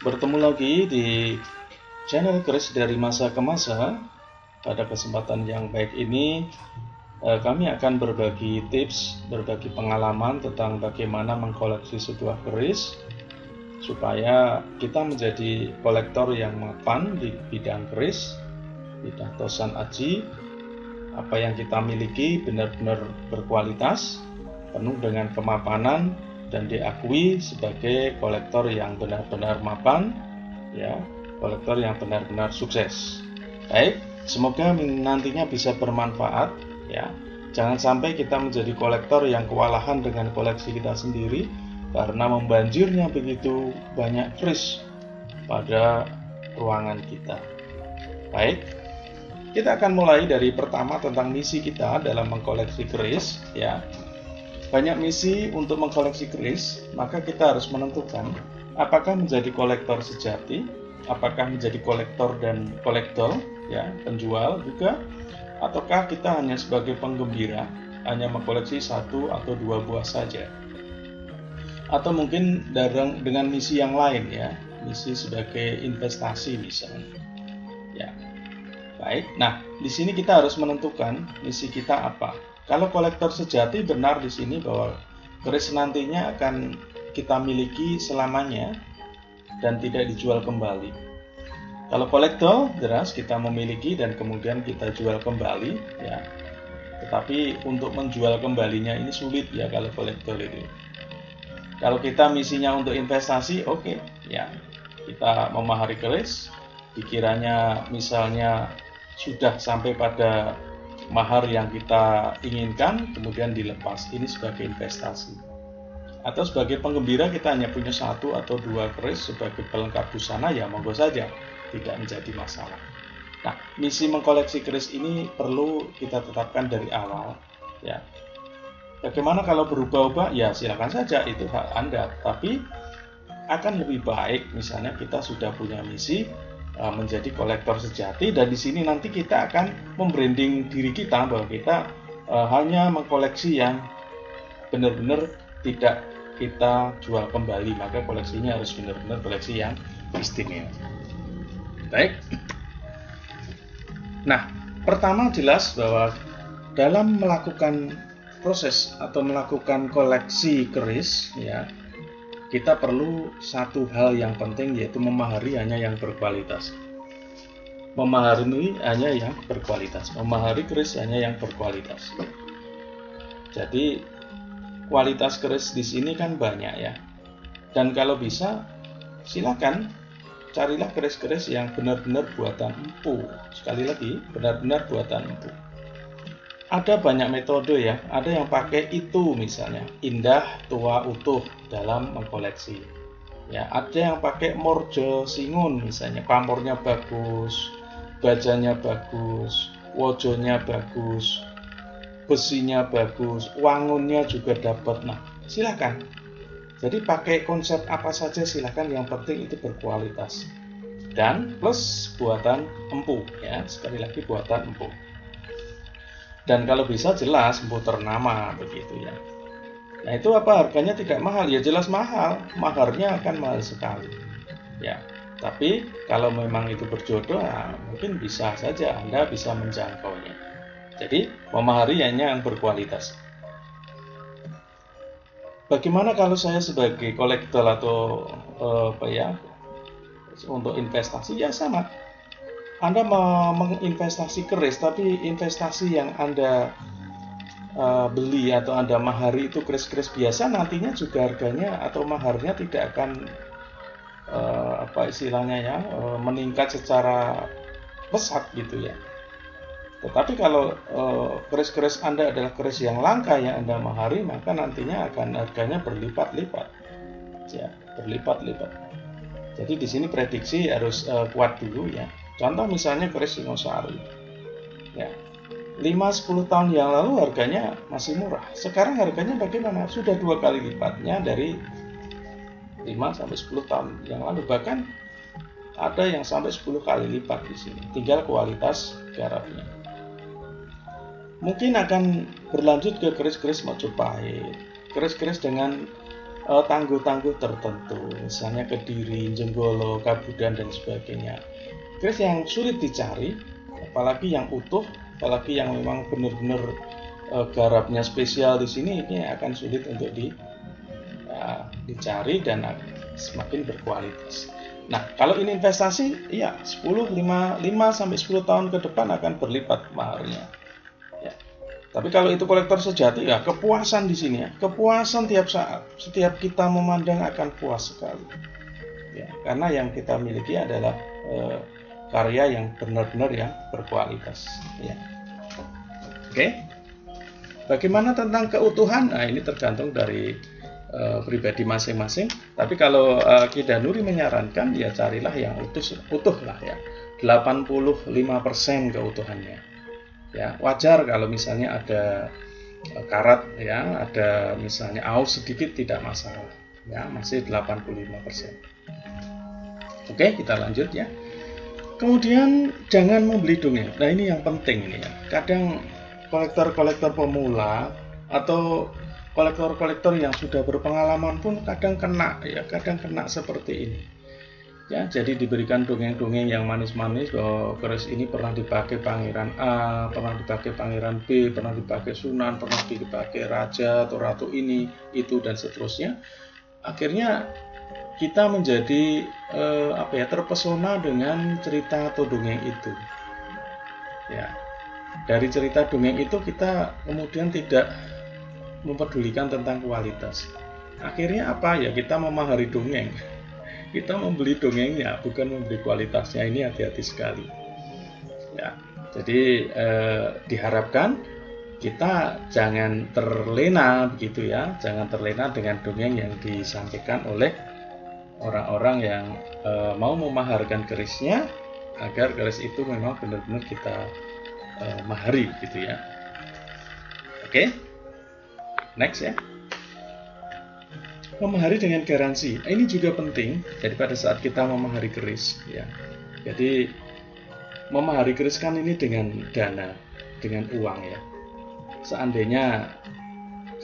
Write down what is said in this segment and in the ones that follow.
Bertemu lagi di channel keris dari masa ke masa. Pada kesempatan yang baik ini kami akan berbagi tips, berbagi pengalaman tentang bagaimana mengkoleksi sebuah keris supaya kita menjadi kolektor yang mapan di bidang keris, bidang tosan aji. Apa yang kita miliki benar-benar berkualitas, penuh dengan kemapanan, dan diakui sebagai kolektor yang benar-benar mapan, ya, kolektor yang benar-benar sukses. Baik, semoga nantinya bisa bermanfaat, ya. Jangan sampai kita menjadi kolektor yang kewalahan dengan koleksi kita sendiri karena membanjirnya begitu banyak keris pada ruangan kita. Baik, kita akan mulai dari pertama tentang misi kita dalam mengkoleksi keris, ya. Banyak misi untuk mengkoleksi keris, maka kita harus menentukan apakah menjadi kolektor sejati, apakah menjadi kolektor dan kolektor, ya, penjual juga, ataukah kita hanya sebagai penggembira, hanya mengkoleksi satu atau dua buah saja, atau mungkin dengan misi yang lain, ya, misi sebagai investasi misalnya, ya. Baik, nah di sini kita harus menentukan misi kita apa. Kalau kolektor sejati, benar di sini bahwa keris nantinya akan kita miliki selamanya dan tidak dijual kembali. Kalau kolektor, jelas kita memiliki dan kemudian kita jual kembali, ya. Tetapi untuk menjual kembalinya ini sulit, ya, kalau kolektor itu. Kalau kita misinya untuk investasi, oke, ya. Kita memahari keris, dikiranya misalnya sudah sampai pada mahar yang kita inginkan, kemudian dilepas. Ini sebagai investasi. Atau sebagai penggembira kita hanya punya satu atau dua keris sebagai pelengkap busana, ya monggo saja, tidak menjadi masalah. Nah, misi mengkoleksi keris ini perlu kita tetapkan dari awal, ya. Bagaimana kalau berubah-ubah? Ya silakan saja, itu hak Anda. Tapi akan lebih baik misalnya kita sudah punya misi menjadi kolektor sejati, dan di sini nanti kita akan membranding diri kita bahwa kita hanya mengkoleksi yang benar-benar tidak kita jual kembali, maka koleksinya harus benar-benar koleksi yang istimewa. Baik. Nah, pertama jelas bahwa dalam melakukan proses atau melakukan koleksi keris, ya, kita perlu satu hal yang penting, yaitu memahari hanya yang berkualitas. Memahari hanya yang berkualitas. Memahari keris hanya yang berkualitas. Jadi kualitas keris di sini kan banyak, ya. Dan kalau bisa, silakan carilah keris-keris yang benar-benar buatan empu. Sekali lagi, benar-benar buatan empu. Ada banyak metode, ya. Ada yang pakai itu misalnya, indah, tua, utuh dalam mengkoleksi. Ya, ada yang pakai morjo singun misalnya, pamornya bagus, bajanya bagus, wojonya bagus, besinya bagus, wangunnya juga dapat. Nah, silakan. Jadi pakai konsep apa saja silakan, yang penting itu berkualitas. Dan plus buatan empu, ya. Sekali lagi buatan empu. Dan kalau bisa jelas empu ternama begitu, ya. Nah, itu apa harganya tidak mahal? Ya jelas mahal, maharnya akan mahal sekali, ya. Tapi kalau memang itu berjodoh, nah, mungkin bisa saja Anda bisa menjangkaunya. Jadi memahari hanya yang berkualitas. Bagaimana kalau saya sebagai kolektor atau untuk investasi? Ya sama. Anda menginvestasi keris, tapi investasi yang Anda beli atau Anda mahari itu keris-keris biasa, nantinya juga harganya atau maharnya tidak akan meningkat secara pesat gitu, ya. Tetapi kalau keris-keris Anda adalah keris yang langka yang Anda mahari, maka nantinya akan harganya berlipat-lipat, ya, berlipat-lipat. Jadi di sini prediksi harus kuat dulu, ya. Contoh misalnya keris Singosari, ya, 5-10 tahun yang lalu harganya masih murah. Sekarang harganya bagaimana? Sudah 2 kali lipatnya dari 5-10 tahun yang lalu. Bahkan ada yang sampai 10 kali lipat di sini. Tinggal kualitas garapnya. Mungkin akan berlanjut ke keris-keris Majapahit, keris-keris dengan tangguh-tangguh tertentu, misalnya Kediri, Jenggolo, Kabudan dan sebagainya. Keris yang sulit dicari, apalagi yang utuh, apalagi yang memang benar-benar garapnya spesial di sini, ini akan sulit untuk dicari dan semakin berkualitas. Nah, kalau ini investasi, ya 5 sampai 10 tahun ke depan akan berlipat maharnya. Ya. Tapi kalau itu kolektor sejati, ya kepuasan di sini ya, kepuasan tiap saat, setiap kita memandang akan puas sekali. Ya, karena yang kita miliki adalah karya yang benar-benar yang berkualitas. Ya. Oke. Bagaimana tentang keutuhan? Nah, ini tergantung dari pribadi masing-masing. Tapi kalau Ki Danuri menyarankan, ya carilah yang utuh lah ya, 85% keutuhannya. Ya, wajar kalau misalnya ada karat ya, ada misalnya aus sedikit tidak masalah. Ya, masih 85%. Oke, kita lanjut ya. Kemudian jangan membeli dongeng. Nah, ini yang penting ini ya. Kadang kolektor-kolektor pemula atau kolektor-kolektor yang sudah berpengalaman pun kadang kena seperti ini. Ya, jadi diberikan dongeng-dongeng yang manis-manis bahwa keris ini pernah dipakai pangeran A, pernah dipakai pangeran B, pernah dipakai Sunan, pernah dipakai raja atau ratu ini, itu dan seterusnya. Akhirnya kita menjadi terpesona dengan cerita atau dongeng itu. Ya. Dari cerita dongeng itu kita kemudian tidak mempedulikan tentang kualitas. Akhirnya apa ya, kita memahari dongeng, kita membeli dongengnya, bukan membeli kualitasnya. Ini hati-hati sekali ya. Jadi diharapkan kita jangan terlena begitu ya, jangan terlena dengan dongeng yang disampaikan oleh orang-orang yang mau memaharkan kerisnya, agar keris itu memang benar-benar kita mahari gitu ya. Oke. Next ya. Memahari dengan garansi. Ini juga penting. Jadi pada saat kita memahari keris ya. Jadi memahari keris kan ini dengan dana, dengan uang ya. Seandainya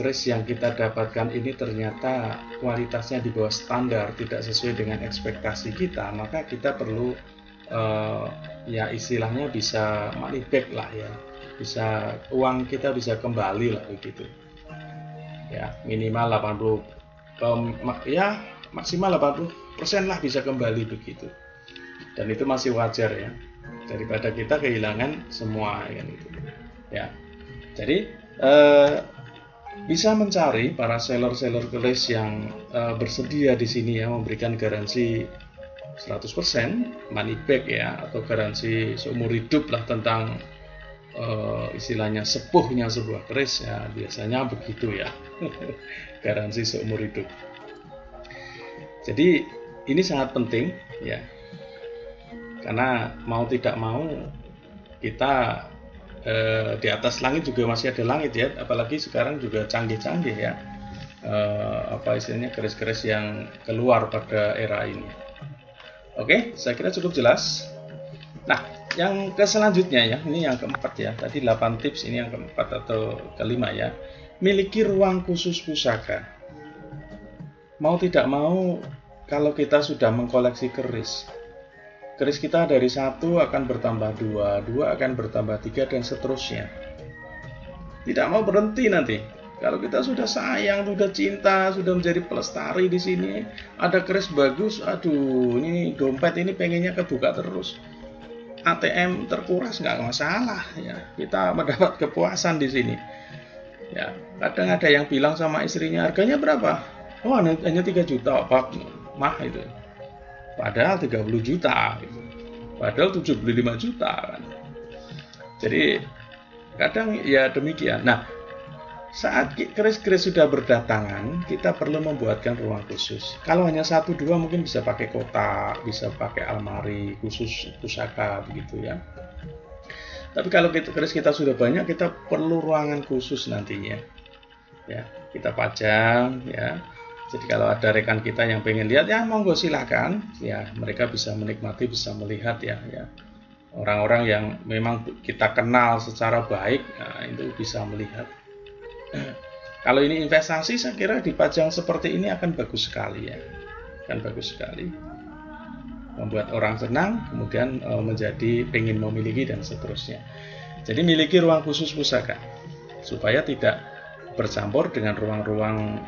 keris yang kita dapatkan ini ternyata kualitasnya di bawah standar, tidak sesuai dengan ekspektasi kita, maka kita perlu ya istilahnya bisa money back lah ya. Bisa uang kita bisa kembali lah begitu. Ya, minimal 80 ya maksimal 80% lah bisa kembali begitu. Dan itu masih wajar ya, daripada kita kehilangan semua kan itu. Ya. Jadi bisa mencari para seller-seller keris yang bersedia di sini ya, memberikan garansi 100% money back ya, atau garansi seumur hidup lah tentang istilahnya sepuhnya sebuah keris ya, biasanya begitu ya. Garansi seumur hidup. Jadi ini sangat penting ya, karena mau tidak mau kita di atas langit juga masih ada langit ya, apalagi sekarang juga canggih-canggih ya, istilahnya keris-keris yang keluar pada era ini. Oke, saya kira cukup jelas. Nah, yang ke selanjutnya ya, ini yang keempat ya. Tadi 8 tips, ini yang keempat atau kelima ya. Miliki ruang khusus pusaka. Mau tidak mau, kalau kita sudah mengkoleksi keris kita dari 1 akan bertambah 2 akan bertambah 3 dan seterusnya. Tidak mau berhenti nanti. Kalau kita sudah sayang, sudah cinta, sudah menjadi pelestari di sini, ada keris bagus, aduh, ini dompet ini pengennya kebuka terus. ATM terkuras nggak masalah ya, kita mendapat kepuasan di sini ya. Kadang ada yang bilang sama istrinya, harganya berapa? Oh, hanya 3 juta pak mah itu, padahal 30 juta gitu. Padahal 75 juta kan. Jadi kadang ya demikian. Nah, saat keris-keris sudah berdatangan, kita perlu membuatkan ruang khusus. Kalau hanya 1-2 mungkin bisa pakai kotak, bisa pakai almari khusus pusaka begitu ya. Tapi kalau keris kita sudah banyak, kita perlu ruangan khusus nantinya. Ya, kita pajang ya. Jadi kalau ada rekan kita yang pengen lihat ya monggo silakan ya, mereka bisa menikmati, bisa melihat ya. Orang-orang yang memang kita kenal secara baik, nah, itu bisa melihat. Kalau ini investasi, saya kira dipajang seperti ini akan bagus sekali ya, akan bagus sekali, membuat orang senang, kemudian menjadi pengen memiliki dan seterusnya. Jadi miliki ruang khusus pusaka supaya tidak bercampur dengan ruang-ruang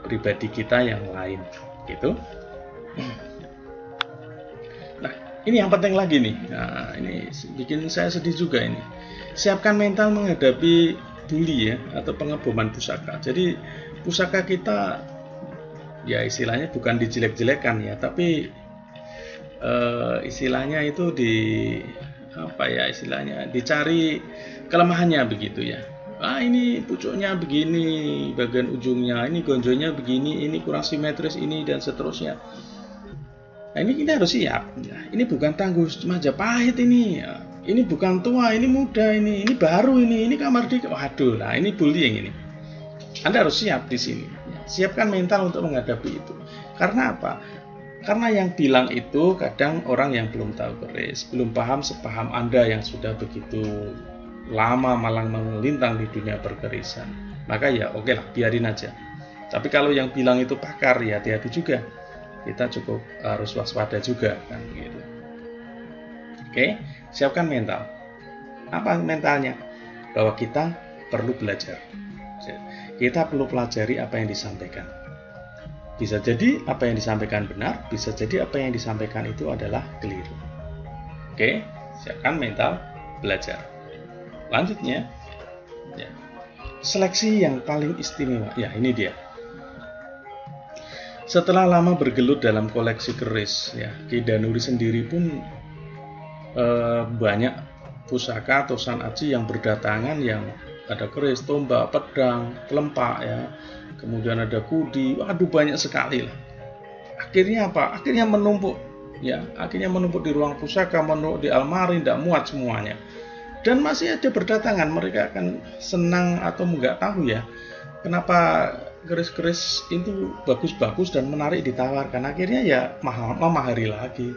pribadi kita yang lain, gitu. Nah, ini yang penting lagi nih. Nah, ini bikin saya sedih juga ini. Siapkan mental menghadapi bully ya, atau pengeboman pusaka. Jadi pusaka kita ya istilahnya bukan dijelek-jelekan ya, tapi istilahnya itu istilahnya dicari kelemahannya begitu ya. Ini pucuknya begini, bagian ujungnya, ini gonjonya begini, ini kurang simetris ini dan seterusnya. Nah, ini kita harus siap. Nah, ini bukan tangguh Majapahit ini. Ini bukan tua, ini muda ini baru ini kamar di. Waduh, nah ini bullying ini. Anda harus siap di sini. Siapkan mental untuk menghadapi itu. Karena apa? Karena yang bilang itu kadang orang yang belum tahu keris, belum paham sepaham Anda yang sudah begitu lama malang melintang di dunia perkerisan. Maka ya oke lah, biarin aja. Tapi kalau yang bilang itu pakar, ya hati-hati juga. Kita cukup harus waspada juga kan gitu. Oke, siapkan mental. Apa mentalnya? Bahwa kita perlu belajar. Kita perlu pelajari apa yang disampaikan. Bisa jadi apa yang disampaikan benar, bisa jadi apa yang disampaikan itu adalah keliru. Oke, siapkan mental belajar. Lanjutnya, ya, seleksi yang paling istimewa. Ya, ini dia. Setelah lama bergelut dalam koleksi keris, ya, Ki Danuri sendiri pun banyak pusaka atau sanaci yang berdatangan yang ada keris, tombak, pedang, kelempak ya. Kemudian ada kudi, waduh banyak sekali lah. Akhirnya apa? Akhirnya menumpuk, ya. Akhirnya menumpuk di ruang pusaka, menumpuk di almari, tidak muat semuanya. Dan masih ada berdatangan, mereka akan senang atau nggak tahu ya, kenapa keris-keris itu bagus-bagus dan menarik ditawarkan. Akhirnya ya memahari lagi,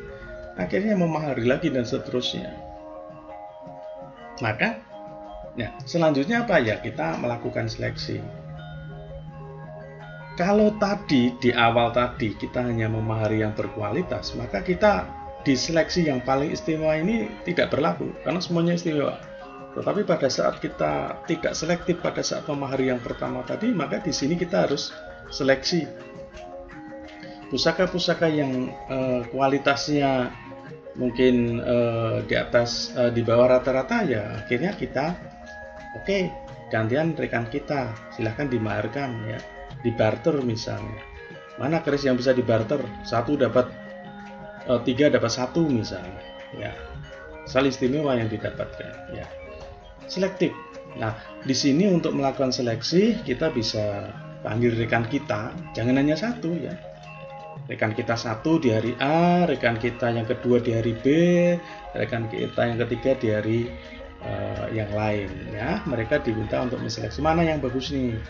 akhirnya memahari lagi dan seterusnya. Maka, ya selanjutnya apa ya? Kita melakukan seleksi. Kalau tadi di awal tadi kita hanya memahari yang berkualitas, maka kita di seleksi yang paling istimewa ini tidak berlaku karena semuanya istimewa. Tetapi pada saat kita tidak selektif pada saat memahari yang pertama tadi, maka di sini kita harus seleksi pusaka-pusaka yang kualitasnya mungkin di bawah rata-rata, ya akhirnya kita oke, gantian rekan kita silahkan dimaharkan ya. Dibarter misalnya, mana keris yang bisa dibarter, satu dapat 3 dapat 1 misalnya ya, saling istimewa yang didapatkan ya. Selektif. Nah di sini untuk melakukan seleksi kita bisa panggil rekan kita, jangan hanya satu ya, rekan kita satu di hari A, rekan kita yang kedua di hari B, rekan kita yang ketiga di hari yang lain ya. Mereka diminta untuk menseleksi mana yang bagus nih,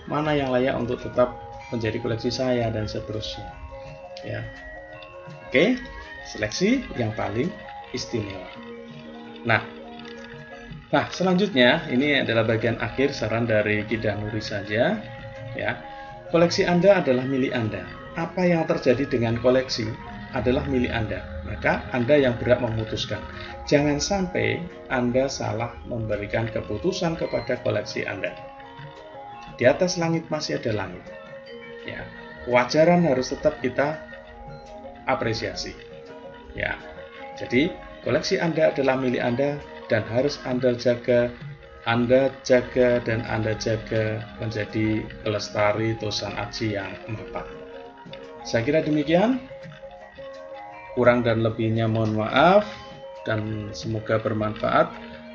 mana yang layak untuk tetap menjadi koleksi saya dan seterusnya ya. Oke, seleksi yang paling istimewa. Nah selanjutnya ini adalah bagian akhir saran dari Ki Danuri saja ya. Koleksi Anda adalah milik Anda. Apa yang terjadi dengan koleksi adalah milik Anda, maka Anda yang berhak memutuskan. Jangan sampai Anda salah memberikan keputusan kepada koleksi Anda. Di atas langit masih ada langit ya, kewajaran harus tetap kita apresiasi ya. Jadi koleksi Anda adalah milik Anda dan harus Anda jaga dan Anda jaga menjadi pelestari Tosan Aji yang mapan. Saya kira demikian, kurang dan lebihnya mohon maaf dan semoga bermanfaat.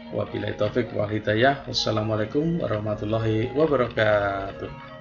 Wabillahi taufik wal hidayah. Wassalamualaikum warahmatullahi wabarakatuh.